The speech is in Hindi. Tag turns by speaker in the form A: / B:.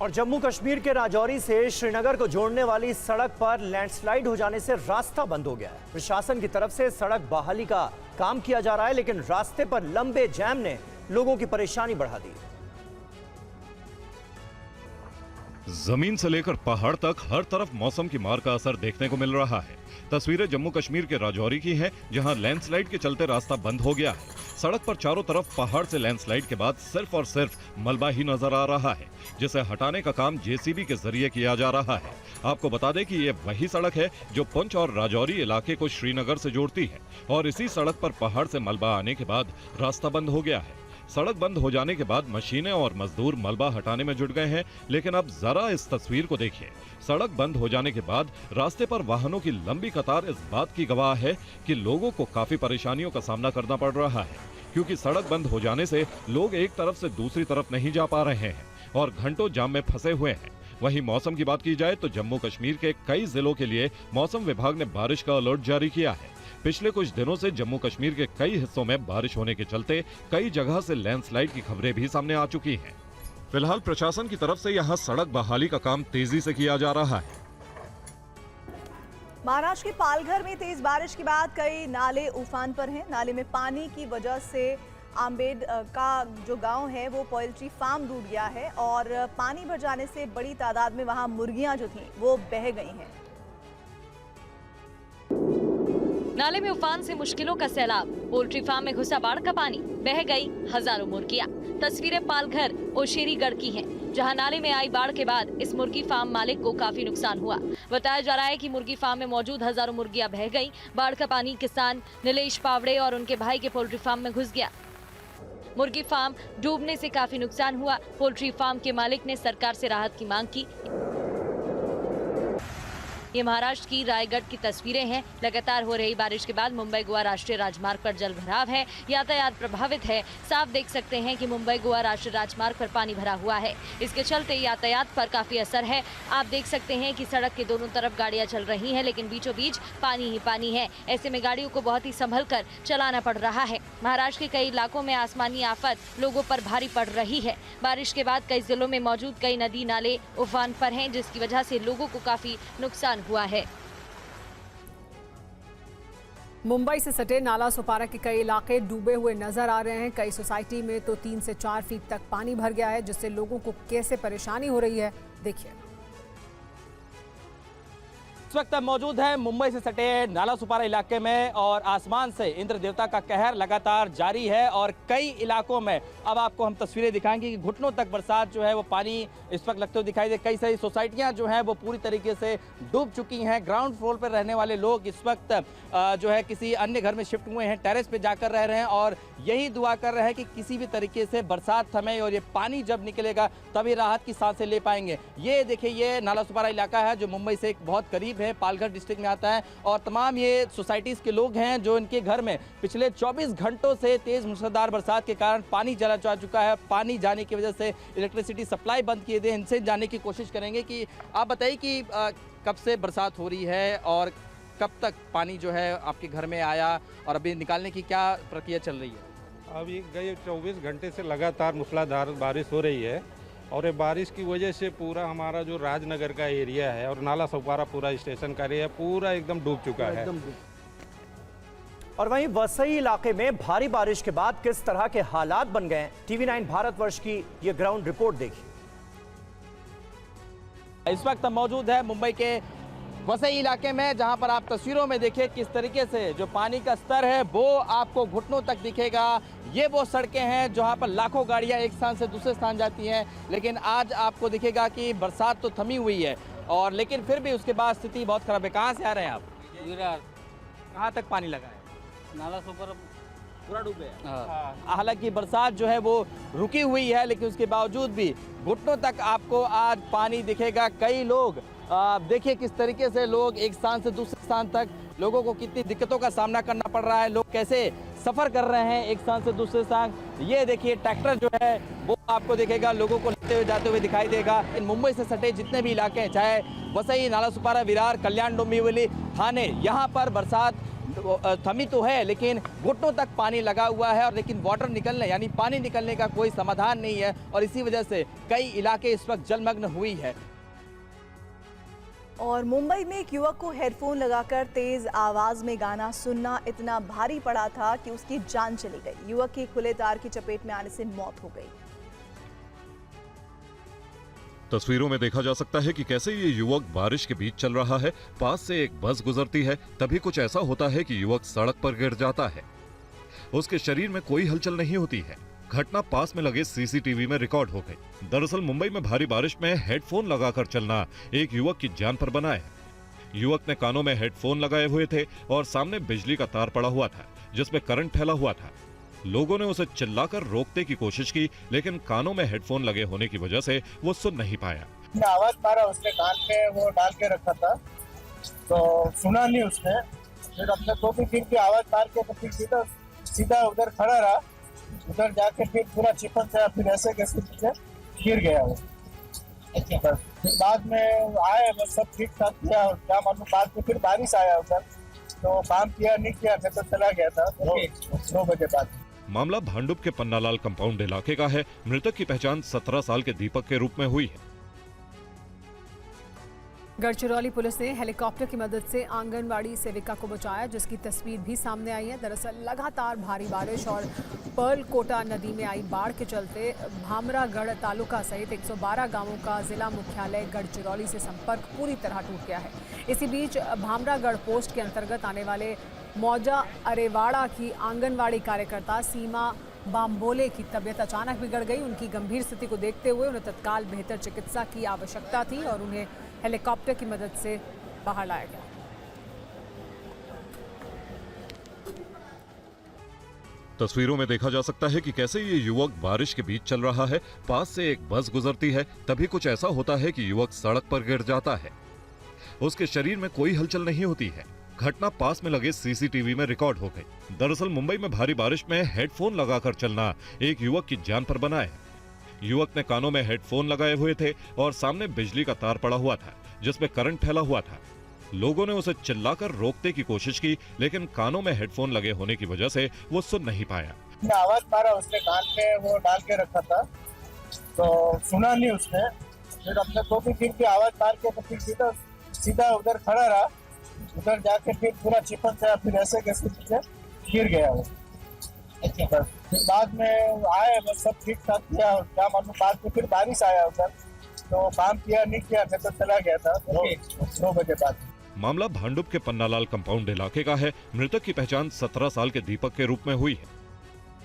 A: और जम्मू कश्मीर के राजौरी से श्रीनगर को जोड़ने वाली सड़क पर लैंडस्लाइड हो जाने से रास्ता बंद हो गया है। प्रशासन की तरफ से सड़क बहाली का काम किया जा रहा है, लेकिन रास्ते पर लंबे जाम ने लोगों की परेशानी बढ़ा दी।
B: जमीन से लेकर पहाड़ तक हर तरफ मौसम की मार का असर देखने को मिल रहा है। तस्वीरें जम्मू कश्मीर के राजौरी की हैं, जहां लैंडस्लाइड के चलते रास्ता बंद हो गया है। सड़क पर चारों तरफ पहाड़ से लैंडस्लाइड के बाद सिर्फ और सिर्फ मलबा ही नजर आ रहा है, जिसे हटाने का काम जेसीबी के जरिए किया जा रहा है। आपको बता दें कि ये वही सड़क है जो पुंछ और राजौरी इलाके को श्रीनगर से जोड़ती है, और इसी सड़क पर पहाड़ से मलबा आने के बाद रास्ता बंद हो गया है। सड़क बंद हो जाने के बाद मशीनें और मजदूर मलबा हटाने में जुट गए हैं, लेकिन अब जरा इस तस्वीर को देखिए। सड़क बंद हो जाने के बाद रास्ते पर वाहनों की लंबी कतार इस बात की गवाह है कि लोगों को काफी परेशानियों का सामना करना पड़ रहा है, क्योंकि सड़क बंद हो जाने से लोग एक तरफ से दूसरी तरफ नहीं जा पा रहे हैं और घंटों जाम में फंसे हुए हैं। वहीं मौसम की बात की जाए तो जम्मू कश्मीर के कई जिलों के लिए मौसम विभाग ने बारिश का अलर्ट जारी किया है। पिछले कुछ दिनों से जम्मू कश्मीर के कई हिस्सों में बारिश होने के चलते कई जगह से लैंडस्लाइड की खबरें भी सामने आ चुकी हैं। फिलहाल प्रशासन की तरफ से यहां सड़क बहाली का काम तेजी से किया जा रहा है।
C: महाराष्ट्र के पालघर में तेज बारिश के बाद कई नाले उफान पर हैं। नाले में पानी की वजह से आम्बेड का जो गांव है वो पोल्ट्री फार्म डूब गया है और पानी भर जाने से बड़ी तादाद में वहां मुर्गियां जो थीं वो बह गई हैं।
D: नाले में उफान से मुश्किलों का सैलाब, पोल्ट्री फार्म में घुसा बाढ़ का पानी, बह गई हजारों मुर्गियां। तस्वीरें पालघर ओशेरीगढ़ की हैं, जहां नाले में आई बाढ़ के बाद इस मुर्गी फार्म मालिक को काफी नुकसान हुआ। बताया जा रहा है कि मुर्गी फार्म में मौजूद हजारों मुर्गियां बह गईं। बाढ़ का पानी किसान नीलेश पावड़े और उनके भाई के पोल्ट्री फार्म में घुस गया। मुर्गी फार्म डूबने से काफी नुकसान हुआ। पोल्ट्री फार्म के मालिक ने सरकार से राहत की मांग की। ये महाराष्ट्र की रायगढ़ की तस्वीरें हैं। लगातार हो रही बारिश के बाद मुंबई गोवा राष्ट्रीय राजमार्ग पर जल भराव है, यातायात प्रभावित है। साफ देख सकते हैं कि मुंबई गोवा राष्ट्रीय राजमार्ग पर पानी भरा हुआ है। इसके चलते यातायात पर काफी असर है। आप देख सकते हैं कि सड़क के दोनों तरफ गाड़ियां चल रही हैं, लेकिन बीचों बीच पानी ही पानी है। ऐसे में गाड़ियों को बहुत ही संभल कर चलाना पड़ रहा है। महाराष्ट्र के कई इलाकों में आसमानी आफत लोगों पर भारी पड़ रही है। बारिश के बाद कई जिलों में मौजूद कई नदी नाले उफान पर हैं, जिसकी वजह से लोगों को काफी नुकसान हुआ है।
E: मुंबई से सटे नाला सुपारा के कई इलाके डूबे हुए नजर आ रहे हैं। कई सोसाइटी में तो 3 से 4 फीट तक पानी भर गया है, जिससे लोगों को कैसे परेशानी हो रही है देखिए।
F: इस वक्त मौजूद है मुंबई से सटे नाला सुपारा इलाके में और आसमान से इंद्र देवता का कहर लगातार जारी है और कई इलाकों में अब आपको हम तस्वीरें दिखाएंगे कि घुटनों तक बरसात जो है वो पानी इस वक्त लगते हुए दिखाई दे। कई सारी सोसाइटियां जो हैं वो पूरी तरीके से डूब चुकी हैं। ग्राउंड फ्लोर पर रहने वाले लोग इस वक्त जो है किसी अन्य घर में शिफ्ट हुए हैं, टेरेस पे जाकर रह रहे हैं और यही दुआ कर रहे हैं कि किसी भी तरीके से बरसात थमे और ये पानी जब निकलेगा तभी राहत की सांसें ले पाएंगे। ये देखिए, ये नाला सुपारा इलाका है जो मुंबई से एक बहुत करीब है, पालघर डिस्ट्रिक्ट में आता है और तमाम ये सोसाइटीज के लोग हैं जो इनके घर में पिछले 24 घंटों से तेज मूसलाधार बरसात के कारण पानी चला जा चुका है। पानी जाने की वजह से इलेक्ट्रिसिटी सप्लाई बंद किए थे। इनसे जानने की कोशिश करेंगे कि आप बताइए कि कब से बरसात हो रही है और कब तक पानी जो है आपके घर में आया और अभी निकालने की क्या प्रक्रिया चल रही है?
G: अभी गए 24 घंटे से लगातार मूसलाधार बारिश हो रही है और ये बारिश की वजह से पूरा हमारा जो राजनगर का एरिया है और नाला सुपारा पूरा स्टेशन का एरिया पूरा एकदम डूब चुका है।
A: और वहीं वसई इलाके में भारी बारिश के बाद किस तरह के हालात बन गए, TV9 भारतवर्ष की ये ग्राउंड रिपोर्ट देखिए।
F: इस वक्त मौजूद है मुंबई के वसई इलाके में, जहां पर आप तस्वीरों में देखिए किस तरीके से जो पानी का स्तर है वो आपको घुटनों तक दिखेगा। ये वो सड़कें हैं जहां पर लाखों गाड़ियां एक स्थान से दूसरे स्थान जाती हैं, लेकिन आज आपको दिखेगा कि बरसात तो थमी हुई है और लेकिन फिर भी उसके बाद स्थिति बहुत खराब है। कहाँ से आ रहे हैं आप? कहाँ तक पानी लगा है?
H: नाला सुपारा
F: पूरा डूब गया। हालांकि बरसात जो है वो रुकी हुई है, लेकिन उसके बावजूद भी घुटनों तक आपको आज पानी दिखेगा। कई लोग देखिए किस तरीके से लोग एक स्थान से दूसरे स्थान तक, लोगों को कितनी दिक्कतों का सामना करना पड़ रहा है, लोग कैसे सफर कर रहे हैं एक स्थान से दूसरे स्थान। ये देखिए ट्रैक्टर जो है वो आपको दिखेगा, लोगों को लेते हुए जाते हुए दिखाई देगा। इन मुंबई से सटे जितने भी इलाके हैं, चाहे वसई, नाला सुपारा, विरार, कल्याण डोंबिवली, थाने, यहाँ पर बरसात थमी तो है, लेकिन घुटनों तक पानी लगा हुआ है और लेकिन वाटर निकलने यानी पानी निकलने का कोई समाधान नहीं है और इसी वजह से कई इलाके इस वक्त जलमग्न हुई है।
C: और मुंबई में एक युवक को हेडफोन लगाकर तेज आवाज में गाना सुनना इतना भारी पड़ा था कि उसकी जान चली गई। युवक की खुले तार की चपेट में आने से मौत हो गई।
B: तस्वीरों में देखा जा सकता है कि कैसे ये युवक बारिश के बीच चल रहा है। पास से एक बस गुजरती है, तभी कुछ ऐसा होता है कि युवक सड़क पर गिर जाता है। उसके शरीर में कोई हलचल नहीं होती है। घटना पास में लगे सीसीटीवी में रिकॉर्ड हो गई। दरअसल मुंबई में भारी बारिश में हेडफोन लगाकर चलना एक युवक की जान पर बना है। युवक ने कानों में हेडफोन लगाए हुए थे और सामने बिजली का तार पड़ा हुआ था जिसमें करंट फैला हुआ था। लोगों ने उसे चिल्लाकर रोकने की कोशिश की, लेकिन कानों में हेडफोन लगे होने की वजह से वो सुन नहीं पाया।
H: आवाज मारा, उसने कान पे वो डाल के रखा था तो सुना नहीं उसने। फिर अपने तो भी फिर आवाज मार के तो फिर सीधा उधर खड़ा रहा। उधर जाके फिर पूरा चिपक गया, फिर ऐसे कैसे पीछे गिर गया वो। बस फिर बाद में आए, बस सब ठीक ठाक किया। क्या मालूम बाद में फिर बारिश आया उधर तो काम किया नहीं किया, मैं तो चला गया था 2 बजे बाद।
B: मामला भांडुप के पन्नालाल कंपाउंड इलाके का है। मृतक की पहचान 17 साल के दीपक के रूप में हुई है।
E: गढ़चिरौली पुलिस ने हेलीकॉप्टर की मदद से आंगनवाड़ी सेविका को बचाया, जिसकी तस्वीर भी सामने आई है। दरअसल लगातार भारी बारिश और पर्ल कोटा नदी में आई बाढ़ के चलते भामरागढ़ तालुका सहित 112 गांवों का जिला मुख्यालय गढ़चिरौली से संपर्क पूरी तरह टूट गया है। इसी बीच भामरागढ़ पोस्ट के अंतर्गत आने वाले मौजा अरेवाड़ा की आंगनवाड़ी कार्यकर्ता सीमा बाम्बोले की तबीयत अचानक बिगड़ गई। उनकी गंभीर स्थिति को देखते हुए उन्हें तत्काल बेहतर चिकित्सा की आवश्यकता थी और उन्हें हेलीकॉप्टर की मदद से बाहर लाया गया।
B: तस्वीरों में देखा जा सकता है कि कैसे ये युवक बारिश के बीच चल रहा है। पास से एक बस गुजरती है, तभी कुछ ऐसा होता है कि युवक सड़क पर गिर जाता है। उसके शरीर में कोई हलचल नहीं होती है। घटना पास में लगे सीसीटीवी में रिकॉर्ड हो गई। दरअसल मुंबई में भारी बारिश में हेडफोन लगाकर चलना एक युवक की जान पर बना है। युवक ने कानों में हेडफोन लगाए हुए थे और सामने बिजली का तार पड़ा हुआ था जिसमें करंट फैला हुआ था। लोगों ने उसे चिल्लाकर रोकने की कोशिश की, लेकिन कानों में हेडफोन लगे होने की वजह से वो सुन नहीं पाया।
H: आवाज मारा, उसने कान पे वो डाल के रखा था तो सुना नहीं उसने। फिर अपने तो भी फिर आवाज मार के तो फिर सीधा उधर खड़ा रहा। उधर जाके फिर पूरा चिपक गया, फिर ऐसे कैसे पीछे गिर गया वो। बस फिर बाद में आए, बस सब ठीक ठाक किया। क्या मालूम बाद में फिर बारिश आया उधर तो काम किया नहीं किया, मैं तो चला गया था 2 बजे बाद।
B: मामला भांडुप के पन्नालाल कंपाउंड इलाके का है। मृतक की पहचान 17 साल के दीपक के रूप में हुई है।